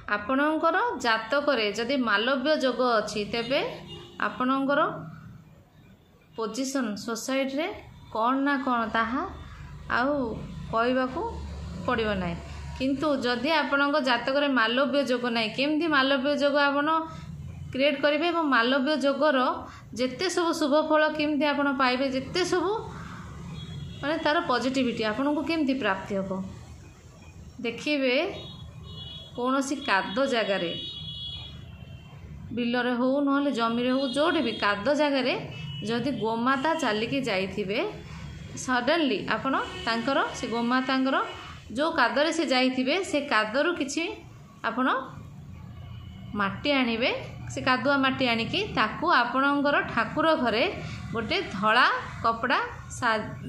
आपणकर जातक जदि मालव्य जोग अच्छी तेबे आपणकर पोजिशन सोसाइटी रे कौन ना कौन ताहा आउ कहवाकू पड़ो ना किंतु जदि आपणक जातक मालव्य जोग ना केमती मालव्य जोग आपण क्रिएट करेंगे और मालव्य जोगर जिते सब शुभ फल केमती आप पाइबे जिते सब माने तार पॉजिटिविटी आपन को केमती प्राप्ति हम देखिए कौन सी काद जगार बिलरे हो ना जमी हो जोटे भी काद जगार जदि गोमाता चलिकी जाइथिबे सडनली आपण तांकर से गोमातांकर जो कादरे से जाइथिबे से कादरू किछि आपण माटी आनिबे से कादुआ माटी आनिकी ताकू आपणकर ठाकुर घरे गोटे धला कपड़ा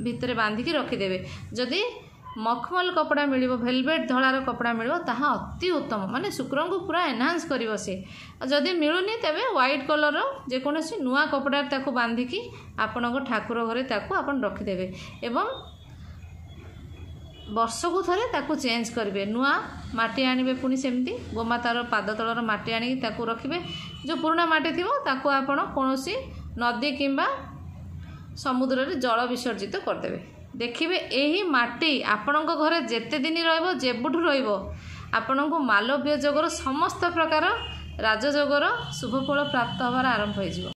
भितर बांधिकी रखिदेवे जदि मखमल कपड़ा मिलिबो वेलवेट धलार कपड़ा मिलिबो ताहा अति उत्तम माने शुक्र को पूरा एनहांस करिवो से जदि मिलुनी तेबे व्हाइट कलर जेकोसी नुआ कपड़ा ताकू बांधिकी आपणक ठाकुर घरे ताकू आपण रखिदेवे एवं वर्ष को थरे ताकू चेंज करेंगे नुआ माटी आनिबे पुणी सेमती गोमातार पाद तलर माटी आनिकी ताकू रखिबे जो पुराना माटी थिबो ताकू आपण कोनोसी नदी किंबा समुद्र रे जल विसर्जित करदेवे देखिए यही माटी आपणक घरे जेते दिन रहिबो जेबुठु रहिबो आपणक मालव्य जोगर समस्त प्रकार राजयोगर शुभ फल प्राप्त होबार आरंभ हो।